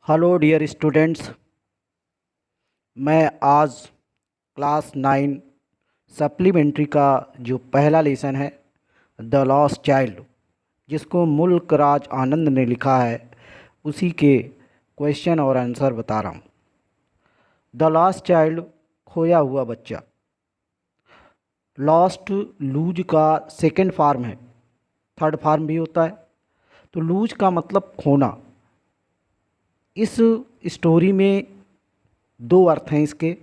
Hello dear students. मैं आज class 9 supplementary का जो पहला लेसन है द लॉस्ट चाइल्ड, जिसको मुल्क राज आनंद ने लिखा है, उसी के क्वेश्चन और आंसर बता रहा हूँ। द लॉस्ट चाइल्ड, खोया हुआ बच्चा। लॉस्ट लूज का सेकंड फॉर्म है, थर्ड फॉर्म भी होता है। तो लूज का मतलब खोना। इस स्टोरी में दो अर्थ हैं इसके।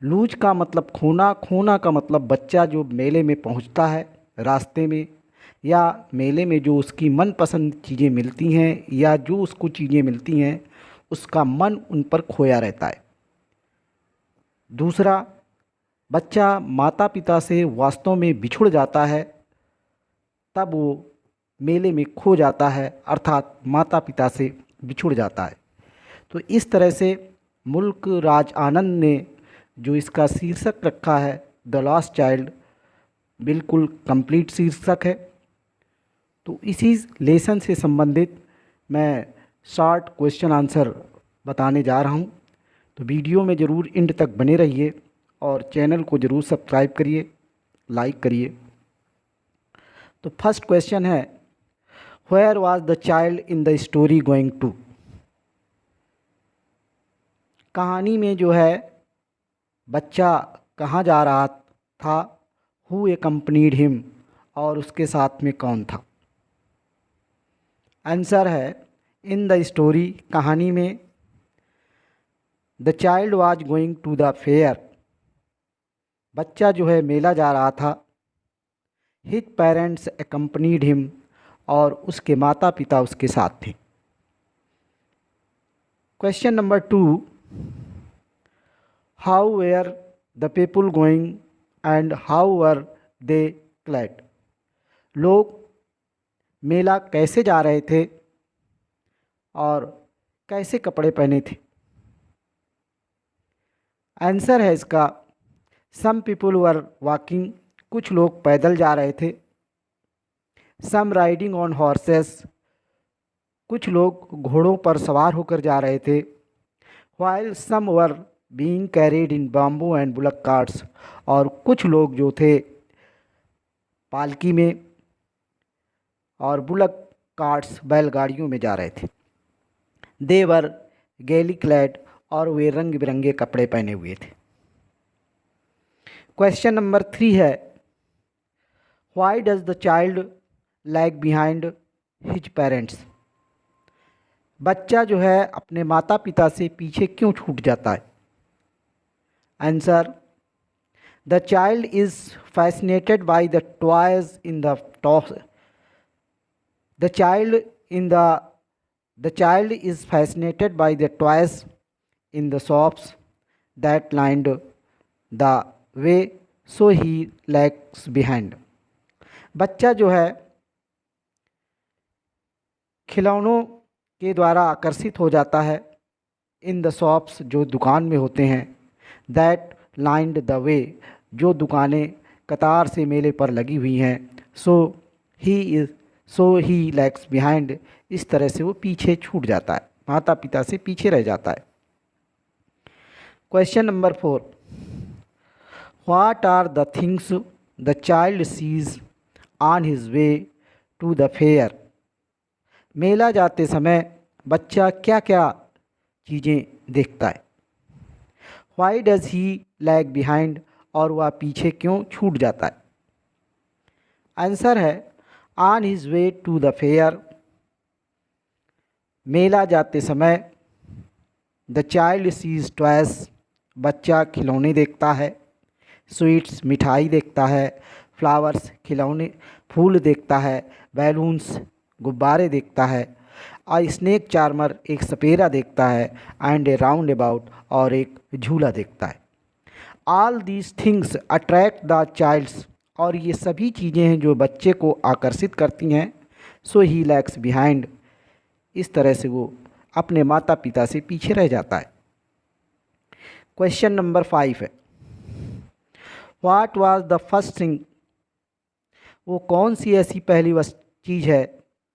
लूज का मतलब खोना, खोना का मतलब बच्चा जो मेले में पहुंचता है रास्ते में, या मेले में जो उसकी मनपसंद चीज़ें मिलती हैं या जो उसको चीज़ें मिलती हैं उसका मन उन पर खोया रहता है। दूसरा, बच्चा माता पिता से वास्तव में बिछुड़ जाता है, तब वो मेले में खो जाता है, अर्थात माता पिता से बिछुड़ जाता है। तो इस तरह से मुल्क राज आनंद ने जो इसका शीर्षक रखा है द लास्ट चाइल्ड, बिल्कुल कंप्लीट शीर्षक है। तो इसी लेसन से संबंधित मैं शॉर्ट क्वेश्चन आंसर बताने जा रहा हूँ। तो वीडियो में ज़रूर एंड तक बने रहिए और चैनल को ज़रूर सब्सक्राइब करिए, लाइक करिए। तो फर्स्ट क्वेश्चन है, where was the child in the story going to. कहानी में जो है बच्चा कहाँ जा रहा था, हु एकम्पनीड हिम, और उसके साथ में कौन था। आंसर है, इन द स्टोरी, कहानी में, the child was going to the fair, बच्चा जो है मेला जा रहा था। हिज पेरेंट्स एकम्पनीड हिम, और उसके माता पिता उसके साथ थे। Question number 2, how where the people going and how were they clad. लोग मेला कैसे जा रहे थे और कैसे कपड़े पहने थे। आंसर है इसका, सम पीपुल वर वॉकिंग, कुछ लोग पैदल जा रहे थे। सम राइडिंग ऑन हॉर्सेस, कुछ लोग घोड़ों पर सवार होकर जा रहे थे। While some were being carried in bamboo and bullock carts, और कुछ लोग जो थे पालकी में और बुलक कार्ट्स बैलगाड़ियों में जा रहे थे। दे वर गैली क्लैड, और वे रंग बिरंगे कपड़े पहने हुए थे। क्वेश्चन नंबर 3 है, why does the child lag behind his parents. बच्चा जो है अपने माता पिता से पीछे क्यों छूट जाता है। Answer, the child is fascinated by the toys in the toss, the child in the child is fascinated by the toys in the shops that lined the way, so he lags behind. बच्चा जो है खिलौनों के द्वारा आकर्षित हो जाता है, इन द शॉप्स, जो दुकान में होते हैं, दैट लाइंड द वे, जो दुकानें कतार से मेले पर लगी हुई हैं, सो ही लैग्स बिहाइंड, इस तरह से वो पीछे छूट जाता है, माता पिता से पीछे रह जाता है। Question number 4, what are the things the child sees on his way to the fair. मेला जाते समय बच्चा क्या क्या चीज़ें देखता है। Why does he lag behind, और वह पीछे क्यों छूट जाता है। आंसर है, on his way to the fair, मेला जाते समय, द चाइल्ड सीज टॉयज, बच्चा खिलौने देखता है। स्वीट्स, मिठाई देखता है। फ्लावर्स, खिलौने फूल देखता है। बैलून्स, गुब्बारे देखता है। आ स्नेक चार्मर, एक सपेरा देखता है। एंड ए राउंड अबाउट, और एक झूला देखता है। All these things attract the childs, और ये सभी चीज़ें हैं जो बच्चे को आकर्षित करती हैं। सो ही लैग्स बिहाइंड, इस तरह से वो अपने माता पिता से पीछे रह जाता है। क्वेश्चन नंबर 5 है, what was the first thing, वो कौन सी ऐसी पहली चीज़ है,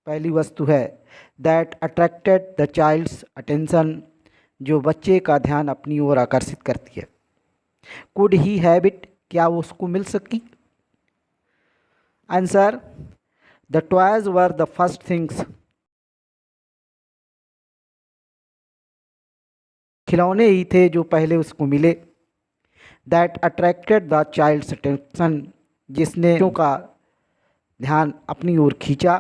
पहली वस्तु है that attracted the child's attention, जो बच्चे का ध्यान अपनी ओर आकर्षित करती है। कुड ही हैव इट, क्या वो उसको मिल सकी? Answer, the toys were the first things, खिलौने ही थे जो पहले उसको मिले। That attracted the child's attention, जिसने बच्चों का ध्यान अपनी ओर खींचा।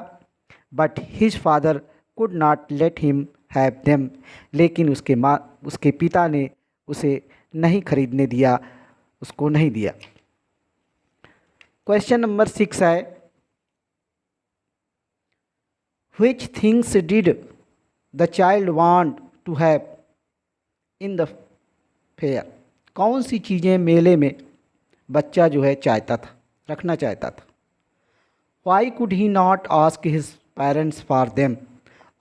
But his father could not let him have them, लेकिन उसके पिता ने उसे नहीं खरीदने दिया, उसको नहीं दिया। क्वेश्चन नंबर 6 है, which things did the child want to have in the fair, कौन सी चीज़ें मेले में बच्चा जो है चाहता था, रखना चाहता था। Y could he not ask his parents for them,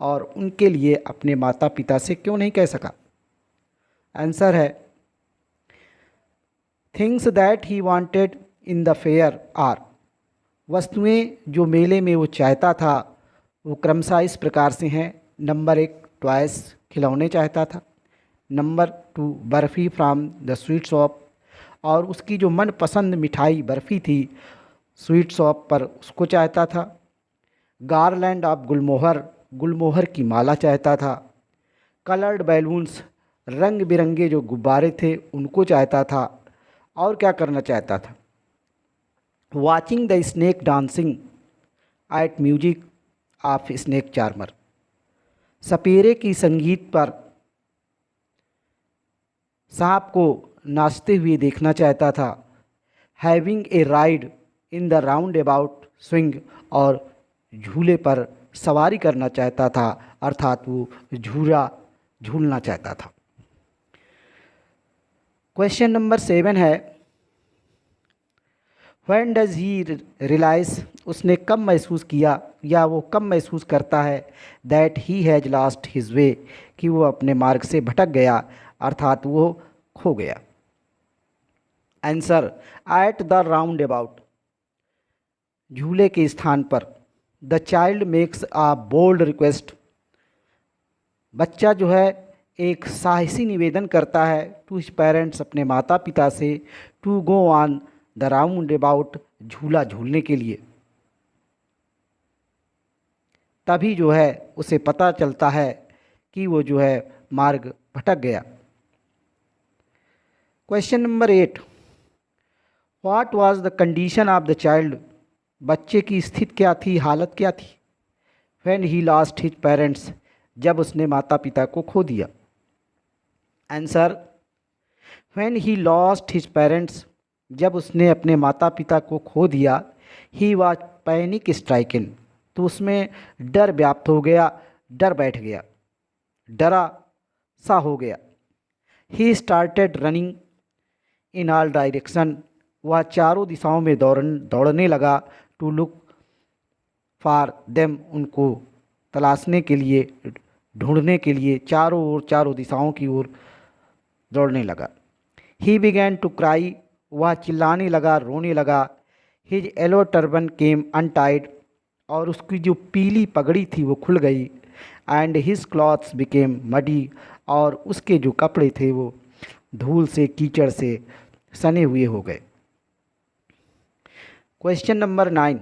और उनके लिए अपने माता पिता से क्यों नहीं कह सका। आंसर है, things that he wanted in the fair are, वस्तुएं जो मेले में वो चाहता था वो क्रमशः इस प्रकार से हैं। नंबर 1 टॉयस, खिलौने चाहता था। Number 2 barfi from the sweet shop, और उसकी जो मनपसंद मिठाई बर्फ़ी थी स्वीट शॉप पर उसको चाहता था। गारलैंड ऑफ गुलमोहर, गुलमोहर की माला चाहता था। कलर्ड बैलून्स, रंग बिरंगे जो गुब्बारे थे उनको चाहता था। और क्या करना चाहता था, watching the snake dancing at music of snake charmer, सपेरे की संगीत पर सांप को नाचते हुए देखना चाहता था। Having a ride in the round about swing, और झूले पर सवारी करना चाहता था, अर्थात वो झूला झूलना चाहता था। क्वेश्चन नंबर 7 है, व्हेन डज ही रियलाइज, उसने कब महसूस किया या वो कब महसूस करता है, that he has lost his way, कि वो अपने मार्ग से भटक गया, अर्थात वो खो गया। Answer, at the roundabout, झूले के स्थान पर। The child makes a bold request, बच्चा जो है एक साहसी निवेदन करता है टू हिज पेरेंट्स, अपने माता पिता से, to go on the roundabout, झूला झूलने के लिए। तभी जो है उसे पता चलता है कि वो जो है मार्ग भटक गया। Question number 8, what was the condition of the child, बच्चे की स्थिति क्या थी, हालत क्या थी। When he lost his parents, जब उसने माता पिता को खो दिया। Answer, when he lost his parents, जब उसने अपने माता पिता को खो दिया। ही वाज पैनिक स्ट्राइकन, तो उसमें डर व्याप्त हो गया, डर बैठ गया, डरा सा हो गया। He started running in all direction, वह चारों दिशाओं में दौड़ने लगा। टू लुक फॉर देम, उनको तलाशने के लिए, ढूंढने के लिए, चारों ओर, चारों दिशाओं की ओर दौड़ने लगा। ही बिगैन टू क्राई, वह चिल्लाने लगा, रोने लगा। हिज येलो टर्बन केम अनटाइड, और उसकी जो पीली पगड़ी थी वो खुल गई। And his clothes became muddy, और उसके जो कपड़े थे वो धूल से, कीचड़ से सने हुए हो गए। Question number 9,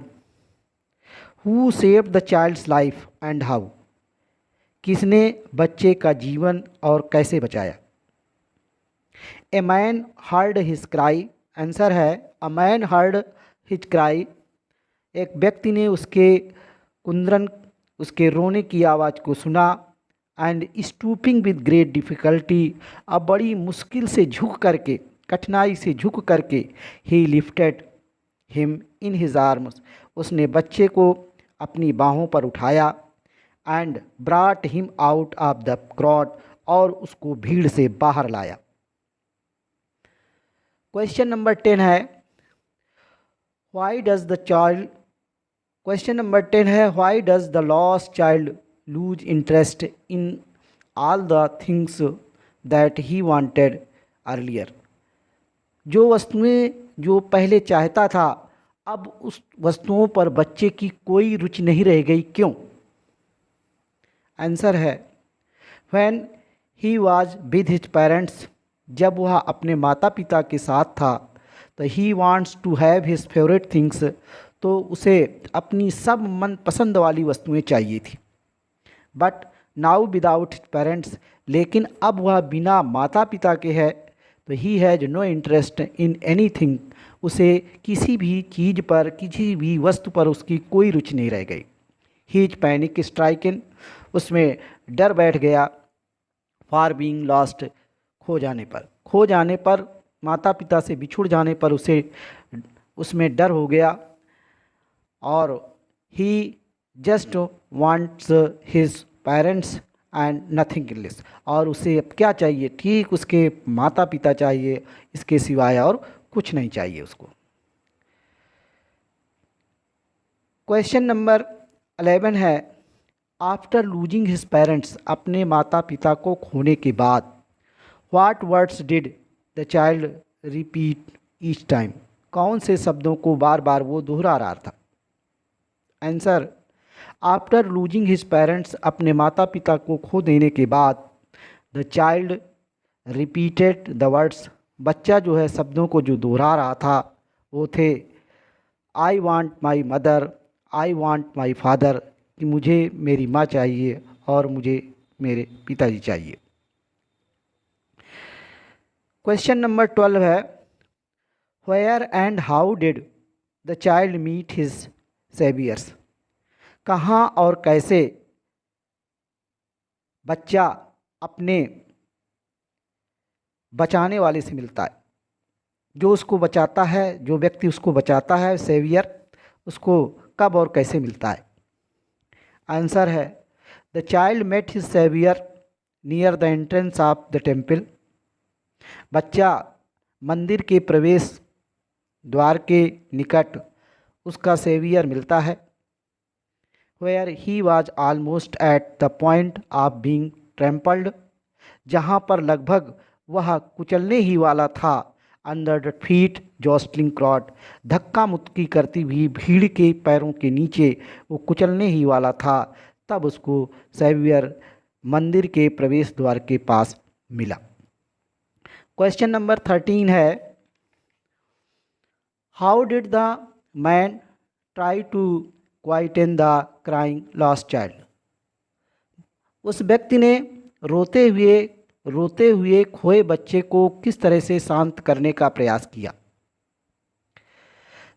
who saved the child's life and how, किसने बच्चे का जीवन और कैसे बचाया। A man heard his cry, answer है a man heard his cry, एक व्यक्ति ने उसके कुंदन, उसके रोने की आवाज़ को सुना। And stooping with great difficulty, अब बड़ी मुश्किल से झुक करके, कठिनाई से झुक करके, ही lifted him in his arms, उसने बच्चे को अपनी बाहों पर उठाया। And ब्राट him out of the crowd, और उसको भीड़ से बाहर लाया। क्वेश्चन नंबर 10 है, why does the child, question number 10 है, why does the lost child loose interest in all the things that he wanted earlier, जो वस्तुएं जो पहले चाहता था अब उस वस्तुओं पर बच्चे की कोई रुचि नहीं रह गई, क्यों। आंसर है when he was with his parents, जब वह अपने माता पिता के साथ था, तो he wants to have his favourite things, तो उसे अपनी सब मनपसंद वाली वस्तुएं चाहिए थी। But now without his parents, लेकिन अब वह बिना माता पिता के है, तो he has no interest in anything, उसे किसी भी चीज़ पर, किसी भी वस्तु पर उसकी कोई रुचि नहीं रह गई। ही इज पैनिक स्ट्राइकन, उसमें डर बैठ गया। फॉर बीइंग लॉस्ट, खो जाने पर, माता पिता से बिछुड़ जाने पर उसे उसमें डर हो गया। और he just wants his parents and nothing else, और उसे अब क्या चाहिए, ठीक उसके माता पिता चाहिए, इसके सिवाय और कुछ नहीं चाहिए उसको। क्वेश्चन नंबर 11 है, आफ्टर लूजिंग हिज पेरेंट्स, अपने माता पिता को खोने के बाद, what words did the child repeat each time, कौन से शब्दों को बार बार वो दोहरा रहा था। Answer, after losing his parents, अपने माता पिता को खो देने के बाद, the child repeated the words, बच्चा जो है शब्दों को जो दोहरा रहा था वो थे, I want my mother, I want my father, कि मुझे मेरी माँ चाहिए और मुझे मेरे पिताजी चाहिए। क्वेश्चन नंबर 12 है, where and how did the child meet his saviours, कहाँ और कैसे बच्चा अपने बचाने वाले से मिलता है। जो उसको बचाता है, जो व्यक्ति उसको बचाता है, सेवियर, उसको कब और कैसे मिलता है। आंसर है, the child met his saviour near the entrance of the temple, बच्चा मंदिर के प्रवेश द्वार के निकट उसका सेवियर मिलता है। Where he was almost at the point of being trampled, जहाँ पर लगभग वह कुचलने ही वाला था, under the feet jostling crowd, धक्का मुक्की करती हुई भीड़ के पैरों के नीचे वो कुचलने ही वाला था, तब उसको सेवियर मंदिर के प्रवेश द्वार के पास मिला। क्वेश्चन नंबर 13 है, how did the man try to quieten the crying lost child, उस व्यक्ति ने रोते हुए खोए बच्चे को किस तरह से शांत करने का प्रयास किया।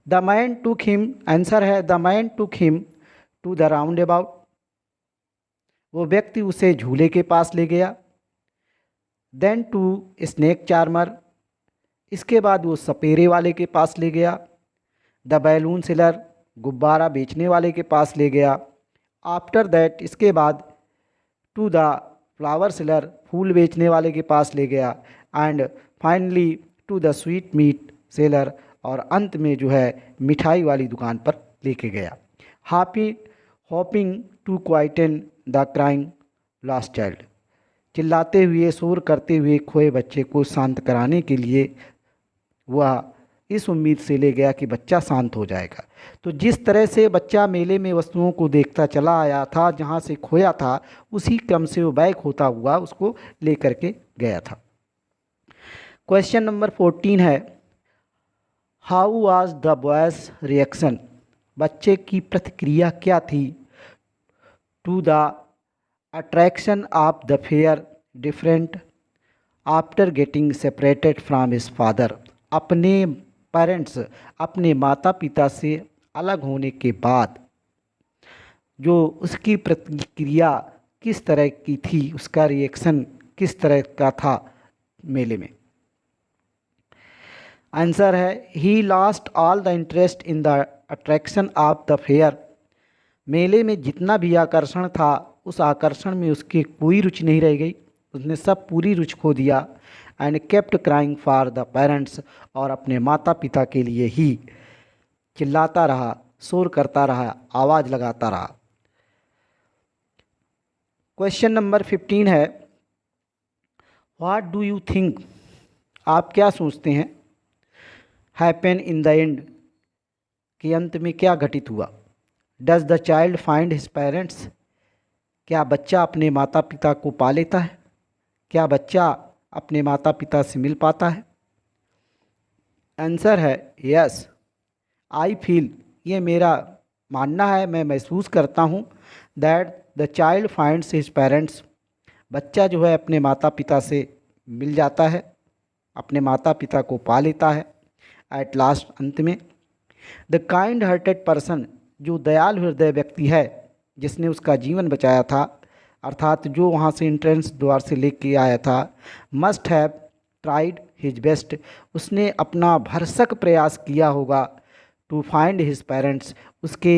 The man took him, answer है the man took him to the roundabout, वो व्यक्ति उसे झूले के पास ले गया। देन टू स्नेक चार्मर, इसके बाद वो सपेरे वाले के पास ले गया। द बैलून सेलर, गुब्बारा बेचने वाले के पास ले गया। आफ्टर दैट, इसके बाद टू द फ्लावर सेलर, फूल बेचने वाले के पास ले गया। And finally to the sweetmeat seller, और अंत में जो है मिठाई वाली दुकान पर लेके गया। Hopping to quieten the crying lost child, चिल्लाते हुए, शोर करते हुए खोए बच्चे को शांत कराने के लिए वह इस उम्मीद से ले गया कि बच्चा शांत हो जाएगा। तो जिस तरह से बच्चा मेले में वस्तुओं को देखता चला आया था, जहाँ से खोया था, उसी क्रम से वो बैक होता हुआ उसको लेकर के गया था। क्वेश्चन नंबर 14 है, how was the boy's reaction, बच्चे की प्रतिक्रिया क्या थी, to the attraction of the fair different after getting separated from his father, अपने पेरेंट्स, अपने माता पिता से अलग होने के बाद जो उसकी प्रतिक्रिया किस तरह की थी, उसका रिएक्शन किस तरह का था मेले में। आंसर है, he lost all the interest in the attraction of the fair, मेले में जितना भी आकर्षण था, उस आकर्षण में उसकी कोई रुचि नहीं रह गई, उसने सब पूरी रुचि खो दिया। And kept crying for the parents, और अपने माता पिता के लिए ही चिल्लाता रहा, शोर करता रहा, आवाज़ लगाता रहा। क्वेश्चन नंबर 15 है, व्हाट डू यू थिंक, आप क्या सोचते हैं, हैपन इन द एंड, कि अंत में क्या घटित हुआ। Does the child find his parents, क्या बच्चा अपने माता पिता को पा लेता है? क्या बच्चा अपने माता पिता से मिल पाता है? आंसर है यस। आई फील, ये मेरा मानना है, मैं महसूस करता हूँ, that the child finds his parents, बच्चा जो है अपने माता पिता से मिल जाता है, अपने माता पिता को पा लेता है। एट लास्ट, अंत में, द काइंड हार्टेड पर्सन, जो दयालु हृदय व्यक्ति है जिसने उसका जीवन बचाया था, अर्थात जो वहाँ से एंट्रेंस द्वार से लेके आया था, must have tried his best, उसने अपना भरसक प्रयास किया होगा टू फाइंड हिज पेरेंट्स, उसके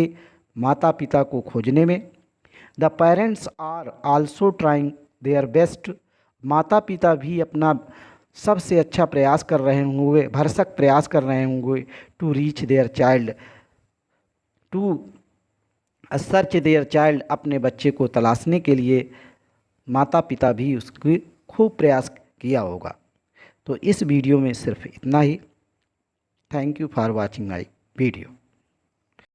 माता पिता को खोजने में। The parents are also trying their best, माता पिता भी अपना सबसे अच्छा प्रयास कर रहे होंगे, भरसक प्रयास कर रहे होंगे to reach their child, to search their child, अपने बच्चे को तलाशने के लिए माता पिता भी उसकी खूब प्रयास किया होगा। तो इस वीडियो में सिर्फ इतना ही। Thank you for watching my video.